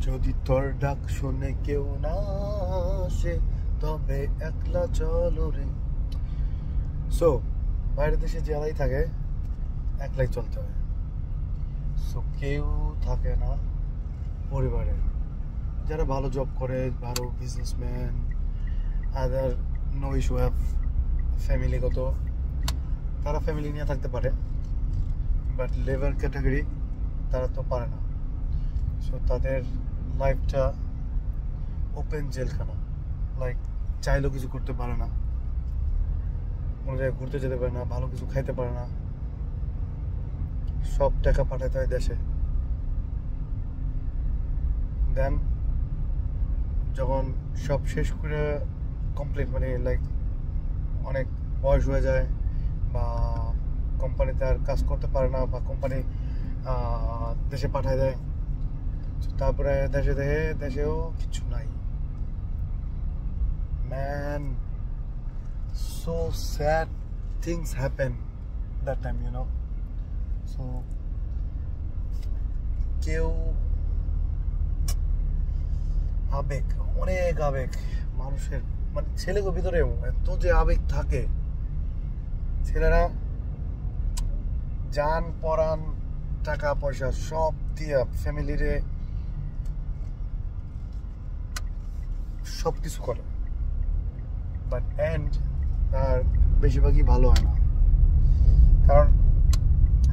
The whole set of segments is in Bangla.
যদি তোর ডাক শুনে কেউ না আসে তবে একলা চলো রে। সো বাইরের দেশে যারাই থাকে একলাই চলতে হয়। সো কেউ থাকে না পরিবারে, যারা ভালো জব করে, ভালো businessman, other no issue have ফ্যামিলিগত, তারা ফ্যামিলি নিয়ে থাকতে পারে, বাট লেবার ক্যাটাগরি তারা তো পারে না। সো তাদের লাইফটা ওপেন জেলখানা, লাইক চাইলেও কিছু করতে পারে না, কোনো জায়গায় ঘুরতে যেতে পারে না, ভালো কিছু খাইতে পারে না, সব টাকা পাঠাতে হয় দেশে। দেন যখন সব শেষ করে কমপ্লিট, মানে লাইক অনেক বয়স হয়ে যায় বা কোম্পানিতে আর কাজ করতে পারে না বা কোম্পানি দেশে পাঠায় দেয়, তারপরে দেশেও কিছু নাই। Man, so sad things happen that time, you know. So কেউ আবেগ, অনেক আবেগ মানুষের, মানে ছেলেদের ভিতরে এত যে আবেগ থাকে, ছেলেরা জান পরান টাকা পয়সা সব দিয়ে ফ্যামিলিরে সব কিছু করে, বাট এন্ড তার বেশিরভাগই ভালো হয় না। কারণ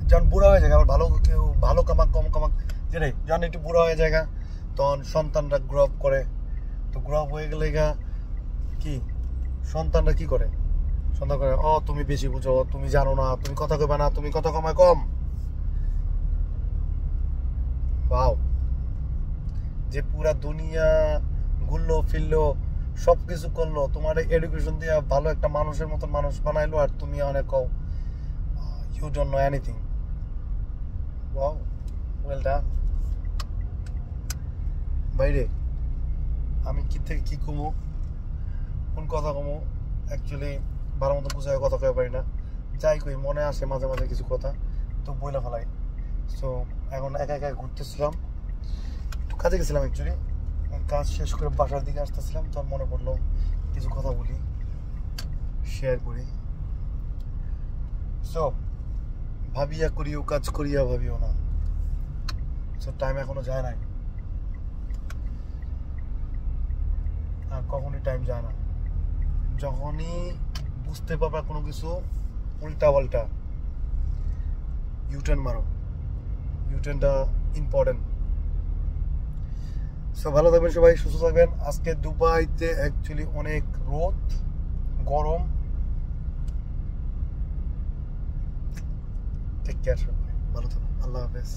যখন বুড়া হয়ে যায়, আবার ভালো কামাক কম কামাক, যেটাই যখন একটু বুড়া হয়ে যায় তখন সন্তানরা গ্রো আপ করে। তো গ্রো আপ হয়ে গেলে কি সন্তানরা কি করে, সন্তান করে, ও তুমি বেশি বুঝো, তুমি জানো না, তুমি কথা কইবা না, তুমি কথা কমায় কম। ওয়াও, যে পুরা দুনিয়া ঘুরলো ফিরলো সব কিছু করলো, তোমার এডুকেশন দিয়ে ভালো একটা মানুষের মতন মানুষ বানাইলো, আর তুমি অনেক you don't know anything. Wow, well done. বাইরে আমি কি থেকে কি কমো, কোন কথা কমো, অ্যাকচুয়ালি ভালো মতো বুঝায় কথা কয়ে পারি না। যাই কই মনে আসে মাঝে মাঝে কিছু কথা, তো বইলা ফেলাই। সো এখন একা একা ঘুরতেছিলাম, একটু কাজে গেছিলাম অ্যাকচুয়ালি, কাজ শেষ করে বাসার দিকে আসতেছিলাম, তখন মনে পড়লো কিছু কথা বলি, শেয়ার করি। সো ভাবিয়া করিও কাজ করিয়া ভাবিও না। সো টাইম এখনো যায় নাই, আর কখনই টাইম যায় না। যখনই বুঝতে পারবা কোনো কিছু উল্টা পাল্টা, ইউটার্ন মারো, ইউটার্নটা ইম্পর্টেন্ট। সো ভালো থাকবেন সবাই, সুস্থ থাকবেন। আজকে দুবাইতে অ্যাকচুয়ালি অনেক রোদ, গরম। টেক কেয়ার সবাই, ভালো থাকবেন, আল্লাহ হাফেজ।